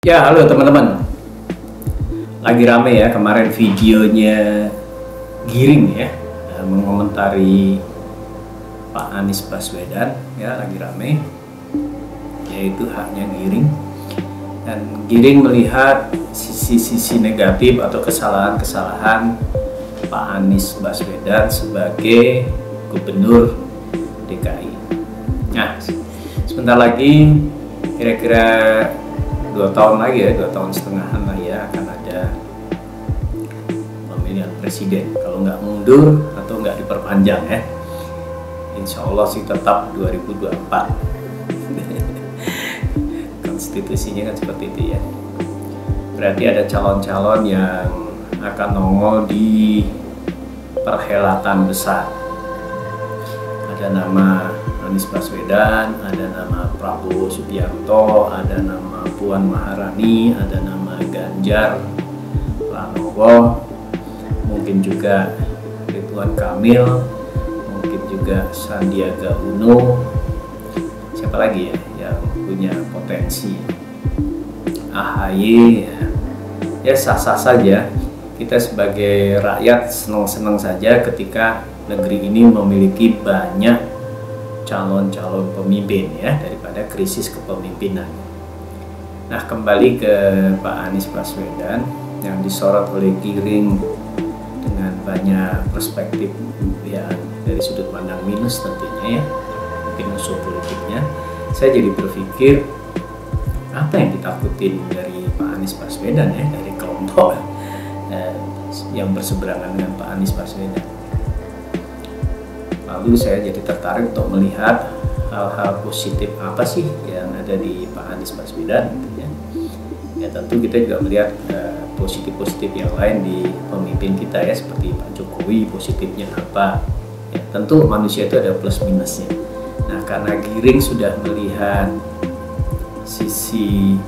Ya, halo teman-teman. Lagi rame ya kemarin videonya Giring ya, mengomentari Pak Anies Baswedan ya, lagi rame, yaitu haknya Giring. Dan Giring melihat sisi-sisi negatif atau kesalahan-kesalahan Pak Anies Baswedan sebagai Gubernur DKI. Nah, sebentar lagi kira-kira 2 tahun lagi ya, 2 tahun setengahan lah ya, akan ada pemilihan presiden. Kalau nggak mundur atau nggak diperpanjang ya, insya Allah sih tetap 2024. Konstitusinya kan seperti itu ya. Berarti ada calon-calon yang akan nongol di perhelatan besar. Ada nama Anies Baswedan, ada nama Prabowo Subianto, ada nama Puan Maharani, ada nama Ganjar Pranowo, mungkin juga Ridwan Kamil, mungkin juga Sandiaga Uno, siapa lagi ya yang punya potensi, AHY ya sah-sah saja. Kita sebagai rakyat senang-senang saja ketika negeri ini memiliki banyak calon-calon pemimpin ya, daripada krisis kepemimpinan. Nah, kembali ke Pak Anies Baswedan yang disorot oleh Giring dengan banyak perspektif ya, dari sudut pandang minus tentunya ya, mungkin musuh politiknya. Saya jadi berpikir, apa yang ditakutin dari Pak Anies Baswedan ya, dari kelompok yang berseberangan dengan Pak Anies Baswedan. Lalu saya jadi tertarik untuk melihat hal-hal positif apa sih yang ada di Pak Anies Baswedan gitu ya. Ya tentu kita juga melihat positif-positif yang lain di pemimpin kita ya, seperti Pak Jokowi, positifnya apa. Ya, tentu manusia itu ada plus minusnya. Nah, karena Giring sudah melihat sisi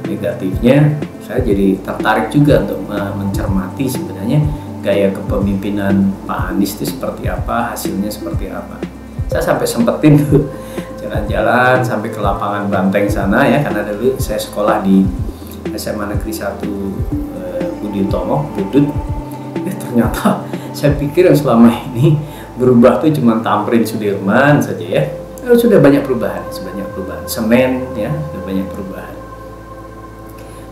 negatifnya, saya jadi tertarik juga untuk mencermati sebenarnya gaya kepemimpinan Pak Anies itu seperti apa, hasilnya seperti apa. Saya sampai sempetin tuh jalan-jalan sampai ke lapangan Banteng sana ya, karena dulu saya sekolah di SMA Negeri 1 Budi Utomo, Budut. Ya, ternyata saya pikir yang selama ini berubah tuh cuma Tamrin Sudirman saja ya. Sudah banyak perubahan, semen ya, sudah banyak perubahan.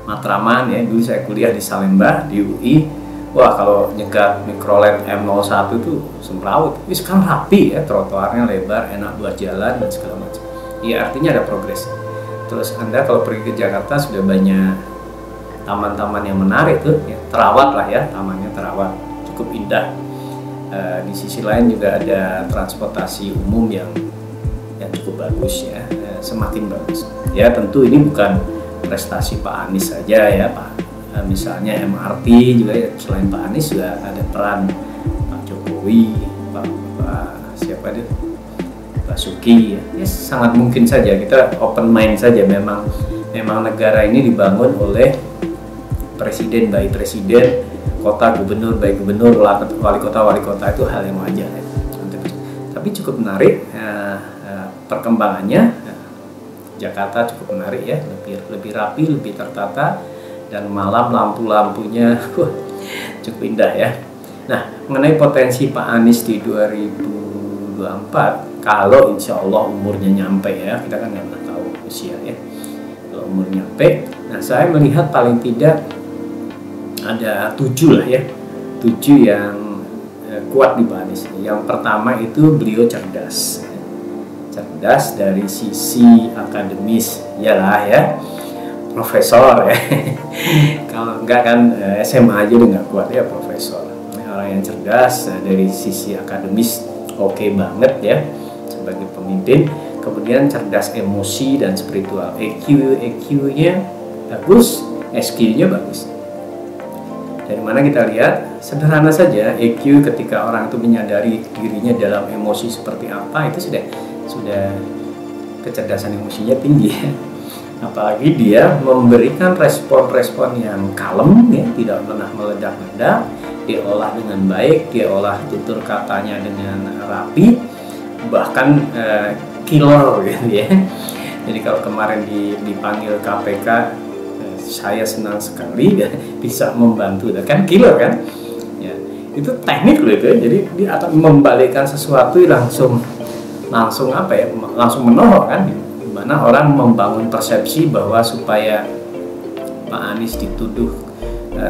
Matraman ya, dulu saya kuliah di Salemba di UI. Wah, kalau nyegat Mikrolet M01 itu semrawut. Ini sekarang rapi ya, trotoarnya lebar, enak buat jalan dan segala macam. Ya, artinya ada progres. Terus Anda kalau pergi ke Jakarta sudah banyak taman-taman yang menarik tuh, ya, terawat lah ya, tamannya terawat, cukup indah. Di sisi lain juga ada transportasi umum yang cukup bagus ya, semakin bagus. Ya, tentu ini bukan prestasi Pak Anies saja ya, Pak. Misalnya MRT juga ya, selain Pak Anies juga ada peran Pak Jokowi, Pak siapa dia, Pak Suki ya. Ya, sangat mungkin saja kita open mind saja. Memang negara ini dibangun oleh presiden by presiden, kota gubernur by gubernur, wali kota itu hal yang wajar ya. Tapi cukup menarik perkembangannya. Jakarta cukup menarik ya, lebih rapi, lebih tertata, dan malam lampu-lampunya cukup indah ya. Nah, mengenai potensi Pak Anies di 2024, kalau insya Allah umurnya nyampe ya, kita kan nggak pernah tahu usia ya, kalau umur nyampe, nah saya melihat paling tidak ada 7 lah ya, 7 yang kuat di Pak Anies. Yang pertama itu beliau cerdas dari sisi akademis, iyalah ya, profesor ya. Kalau enggak kan SMA aja udah nggak kuat ya, profesor. Orang yang cerdas dari sisi akademis oke banget ya sebagai pemimpin. Kemudian cerdas emosi dan spiritual, EQ-nya bagus, SQ-nya bagus. Dari mana kita lihat, sederhana saja, EQ ketika orang itu menyadari dirinya dalam emosi seperti apa, itu sudah kecerdasan emosinya tinggi ya. Apalagi dia memberikan respon-respon yang kalem ya, tidak pernah meledak-ledak, dia olah dengan baik, dia olah tutur katanya dengan rapi, bahkan killer gitu ya. Jadi kalau kemarin dipanggil KPK saya senang sekali ya, bisa membantu, kan killer kan ya, itu teknik loh itu ya. Jadi dia akan membalikkan sesuatu langsung apa ya, langsung menohok kan, dimana orang membangun persepsi bahwa supaya Pak Anies dituduh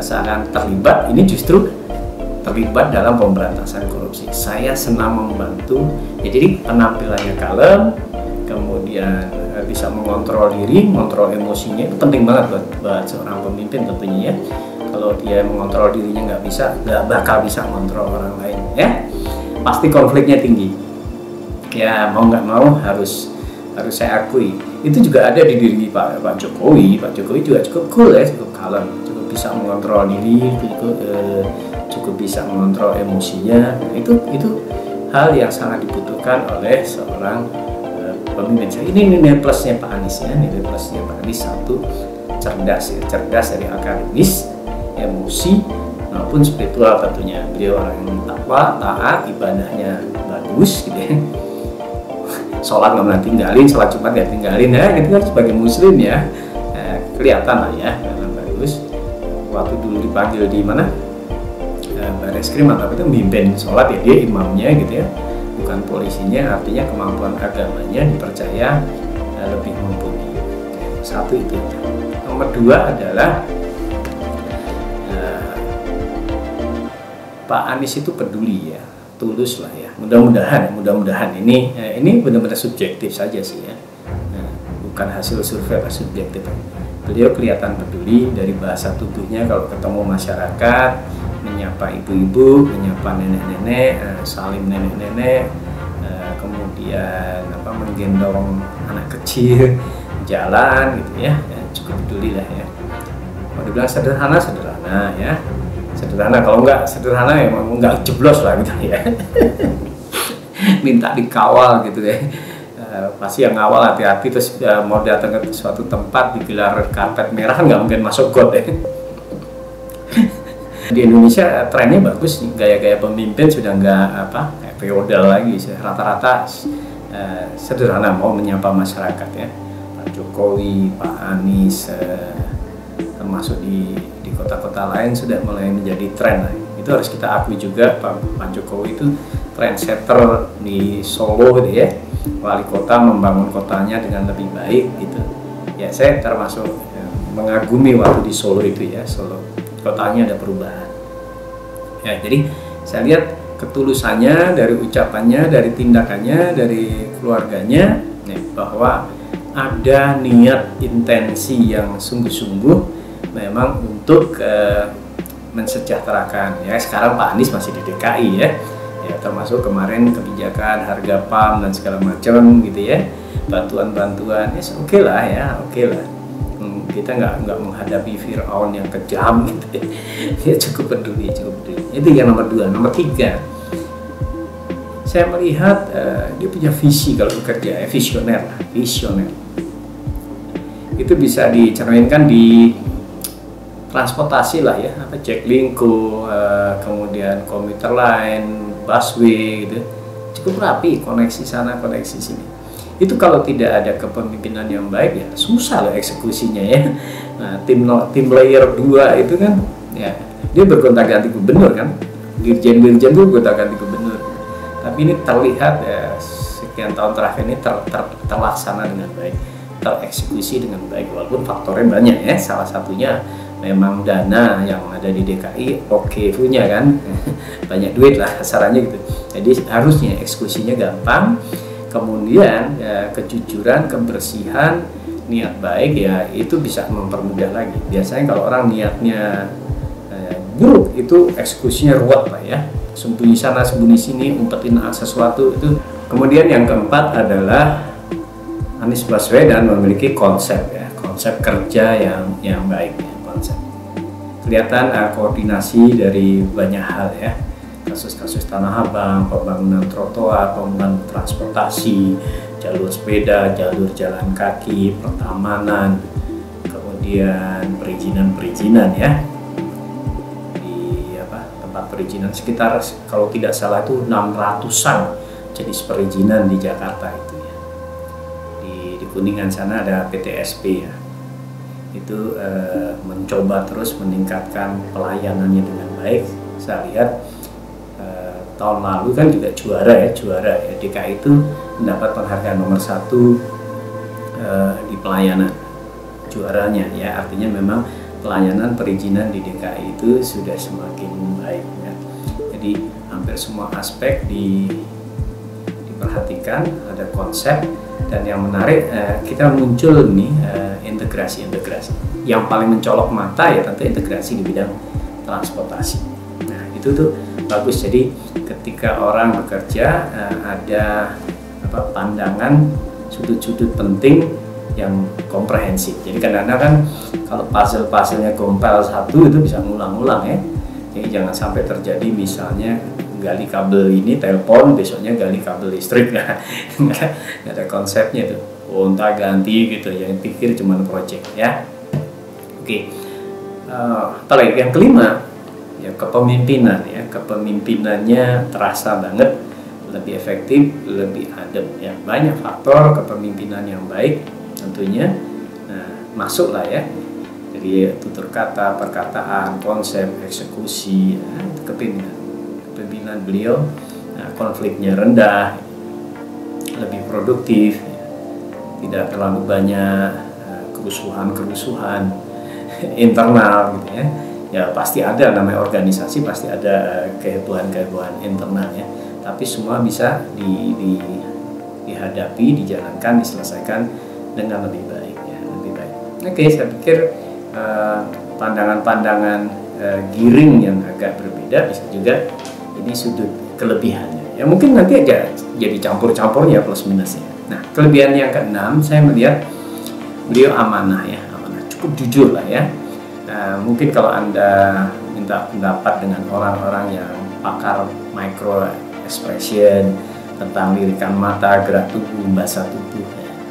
seakan terlibat, ini justru terlibat dalam pemberantasan korupsi. Saya senang membantu ya, jadi penampilannya kalem, kemudian bisa mengontrol diri, mengontrol emosinya, itu penting banget buat seorang pemimpin tentunya ya. Kalau dia mengontrol dirinya nggak bakal bisa mengontrol orang lain ya, pasti konfliknya tinggi ya, mau nggak mau harus saya akui. Itu juga ada di diri Pak Jokowi. Pak Jokowi juga cukup cool ya, cukup kalem, cukup bisa mengontrol diri, cukup bisa mengontrol emosinya. Itu hal yang sangat dibutuhkan oleh seorang pemimpin. Ini nilai plusnya Pak Anies ya, nilai plusnya Pak Anies satu, cerdas ya, cerdas dari akademis, emosi maupun spiritual tentunya. Beliau orang yang takwa, taat, ibadahnya bagus gitu ya. Sholat nggak pernah tinggalin, sholat Jumat nggak tinggalin ya, gitu kan sebagai muslim ya, kelihatan lah ya, bagus. Waktu dulu dipanggil di mana, Bareskrim atau itu memimpin sholat ya, dia imamnya gitu ya, bukan polisinya, artinya kemampuan agamanya dipercaya lebih mumpuni. Satu itu. Nomor dua adalah Pak Anies itu peduli ya, tulus lah ya. Mudah-mudahan ini benar-benar subjektif saja sih ya, bukan hasil survei, apa subjektif. Beliau kelihatan peduli dari bahasa tubuhnya kalau ketemu masyarakat, menyapa ibu-ibu, menyapa nenek-nenek, salim nenek-nenek, kemudian menggendong anak kecil jalan gitu ya, cukup peduli lah ya. Kalau dibilang sederhana ya, sederhana, kalau nggak sederhana ya nggak jeblos lah gitu ya. Minta dikawal gitu ya, pasti yang ngawal hati-hati, terus mau datang ke suatu tempat digelar karpet merah kan nggak mungkin masuk got ya. Di Indonesia trennya bagus, gaya-gaya pemimpin sudah nggak kayak feodal lagi, rata-rata sederhana, mau menyapa masyarakat ya. Pak Jokowi, Pak Anies, termasuk di kota-kota lain sudah mulai menjadi tren lah. Itu harus kita akui juga, Pak Jokowi itu trendsetter di Solo gitu ya, wali kota membangun kotanya dengan lebih baik gitu ya. Saya termasuk mengagumi waktu di Solo itu ya, Solo kotanya ada perubahan ya. Jadi saya lihat ketulusannya dari ucapannya, dari tindakannya, dari keluarganya ya, bahwa ada niat intensi yang sungguh-sungguh memang untuk mensejahterakan ya. Sekarang Pak Anies masih di DKI ya, termasuk kemarin kebijakan harga PAM dan segala macam gitu ya, bantuan-bantuan ya, oke lah ya, oke lah. Kita nggak menghadapi Fir'aun yang kejam gitu ya. Dia cukup peduli. Itu yang nomor dua. Nomor tiga, saya melihat dia punya visi kalau bekerja ya, visioner. Itu bisa dicerminkan di transportasi lah ya, Jaklingko, kemudian komuter lain, busway gitu, cukup rapi, koneksi sana, koneksi sini. Itu kalau tidak ada kepemimpinan yang baik ya susah loh eksekusinya ya. Nah, tim layer 2 itu kan ya, dia bergonta-ganti gubernur kan, dirjen-dirjen itu gonta-ganti gubernur. Tapi ini terlihat ya, sekian tahun terakhir ini terlaksana dengan baik, tereksekusi dengan baik, walaupun faktornya banyak ya. Salah satunya memang dana yang ada di DKI punya kan, banyak duit lah kasarannya gitu. Jadi harusnya eksekusinya gampang. Kemudian ya, kejujuran, kebersihan, niat baik ya, itu bisa mempermudah lagi. Biasanya kalau orang niatnya buruk, itu eksekusinya ruwet lah ya, sembunyi sana sembunyi sini, umpetin sesuatu itu. Kemudian yang keempat adalah Anies Baswedan memiliki konsep ya, konsep kerja yang baik ya, konsep. Kelihatan koordinasi dari banyak hal ya, kasus-kasus Tanah Abang, pembangunan trotoar, pembangunan transportasi, jalur sepeda, jalur jalan kaki, pertamanan, kemudian perizinan ya, di tempat perizinan sekitar kalau tidak salah itu 600-an jenis perizinan di Jakarta itu ya. Di Kuningan sana ada PTSP ya. itu mencoba terus meningkatkan pelayanannya dengan baik. Saya lihat tahun lalu kan juga juara ya DKI itu mendapat penghargaan nomor 1 di pelayanan, juaranya ya, artinya memang pelayanan perizinan di DKI itu sudah semakin baik ya. Jadi hampir semua aspek diperhatikan, ada konsep, dan yang menarik kita muncul nih integrasi yang paling mencolok mata ya tentu integrasi di bidang transportasi. Nah itu tuh bagus, jadi ketika orang bekerja ada pandangan sudut-sudut penting yang komprehensif. Jadi kadang-kadang kan kalau puzzle-puzzlenya gompel satu itu bisa ngulang-ngulang ya. Jadi jangan sampai terjadi misalnya gali kabel ini telepon, besoknya gali kabel listrik, nggak ada konsepnya itu. Onta ganti gitu, yang pikir cuma project ya. Oke, apalagi yang kelima ya kepemimpinan ya, kepemimpinannya terasa banget lebih efektif, lebih adem ya. Banyak faktor kepemimpinan yang baik tentunya masuk lah ya, dari tutur kata, perkataan, konsep, eksekusi ya, kepemimpinan beliau konfliknya rendah, lebih produktif ya. Tidak terlalu banyak kerusuhan internal gitu ya. Ya pasti ada, namanya organisasi pasti ada kehebohan-kehebohan internal ya, tapi semua bisa dihadapi, dijalankan, diselesaikan dengan lebih baik ya, lebih baik. Oke, saya pikir pandangan-pandangan Giring yang agak berbeda bisa juga ini sudut kelebihannya ya, mungkin nanti aja jadi campur-campurnya plus minusnya. Nah kelebihan yang keenam, saya melihat beliau amanah ya, amanah, cukup jujur lah ya. Mungkin kalau Anda minta pendapat dengan orang-orang yang pakar micro expression tentang lirikan mata, gerak tubuh, bahasa tubuh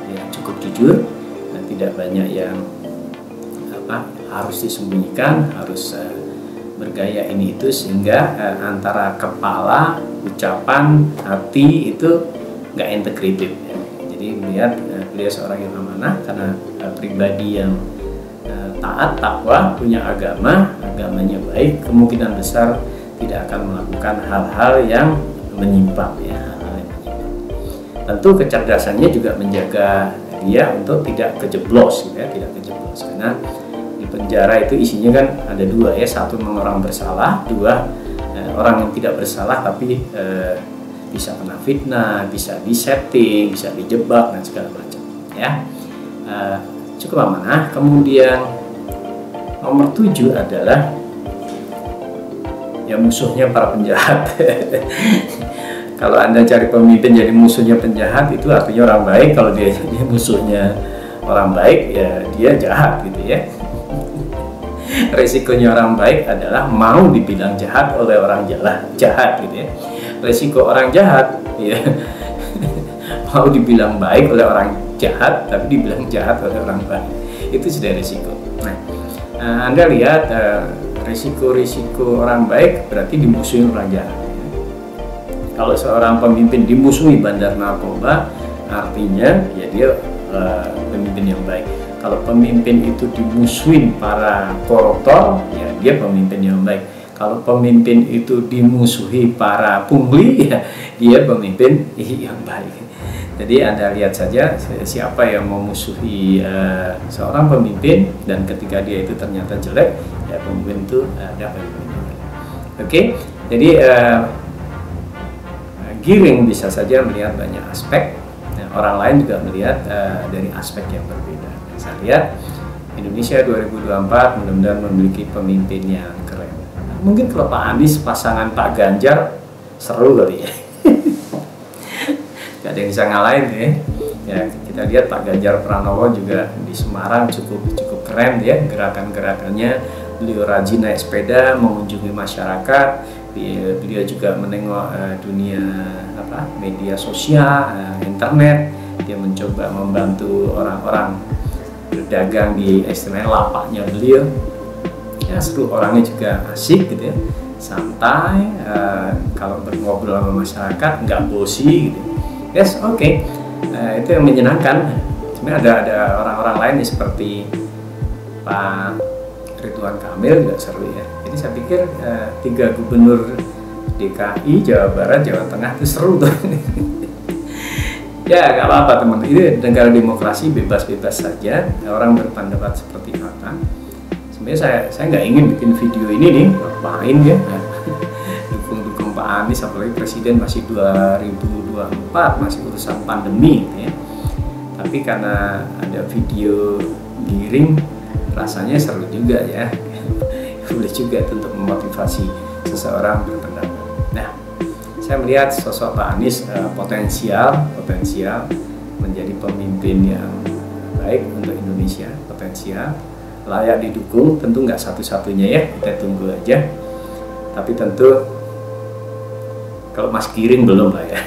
ya, cukup jujur dan tidak banyak yang harus disembunyikan, harus bergaya ini itu, sehingga antara kepala, ucapan, hati itu nggak integratif ya. Jadi melihat beliau seorang yang amanah karena pribadi yang taat, takwa, punya agamanya baik, kemungkinan besar tidak akan melakukan hal-hal yang menyimpang ya, hal-hal yang menyimpang. Tentu kecerdasannya juga menjaga dia untuk tidak kejeblos gitu ya, tidak kejeblos, karena di penjara itu isinya kan ada dua ya, satu orang bersalah, dua orang yang tidak bersalah tapi bisa kena fitnah, bisa disetting, bisa dijebak dan segala macam ya. Cukup amanah. Kemudian nomor 7 adalah ya musuhnya para penjahat. Kalau Anda cari pemimpin jadi musuhnya penjahat, itu artinya orang baik. Kalau dia musuhnya orang baik, ya dia jahat gitu ya. Resikonya orang baik adalah mau dibilang jahat oleh orang jahat gitu ya. Resiko orang jahat ya mau dibilang baik oleh orang jahat, tapi dibilang jahat oleh orang baik, itu sudah resiko. Nah, Anda lihat risiko-risiko orang baik berarti dimusuhi orang jahat. Kalau seorang pemimpin dimusuhi bandar narkoba, artinya ya dia pemimpin yang baik. Kalau pemimpin itu dimusuhin para koruptor, ya dia pemimpin yang baik. Kalau pemimpin itu dimusuhi para pungli, ya dia pemimpin yang baik. Jadi Anda lihat saja siapa yang memusuhi seorang pemimpin, dan ketika dia itu ternyata jelek, ya pemimpin itu ada pemimpin yang baik. Oke, jadi Giring bisa saja melihat banyak aspek, orang lain juga melihat dari aspek yang berbeda. Saya lihat Indonesia 2024 mudah-mudahan memiliki pemimpin yang keren. Mungkin kalau Pak Anies pasangan Pak Ganjar seru kali ya. Gak ada yang bisa ngalahin ya. Ya kita lihat Pak Ganjar Pranowo juga di Semarang cukup keren ya, gerakan-gerakannya. Beliau rajin naik sepeda, mengunjungi masyarakat. Beliau juga menengok dunia media sosial, internet. Dia mencoba membantu orang-orang berdagang di istilahnya lapaknya beliau. Ya seru, orangnya juga asik gitu ya, santai, kalau ngobrol sama masyarakat nggak bosi gitu. Yes, oke. Itu yang menyenangkan. Sebenarnya ada orang-orang lain nih seperti Pak Ridwan Kamil juga seru ya. Jadi saya pikir 3 gubernur DKI, Jawa Barat, Jawa Tengah itu seru tuh. Ya nggak apa-apa teman, ini negara demokrasi, bebas-bebas saja, orang berpendapat seperti apa. Sebenarnya saya nggak ingin bikin video ini nih, ngapain ya, dukung Pak Anies, apalagi presiden masih 2024, masih urusan pandemi gitu ya. Tapi karena ada video giring, rasanya seru juga ya. Boleh juga untuk memotivasi seseorang berpendapat. Nah, saya melihat sosok Pak Anies potensial menjadi pemimpin yang baik untuk Indonesia, potensial, layak didukung. Tentu nggak satu-satunya ya, kita tunggu aja. Tapi tentu kalau Mas Giring belum lah ya.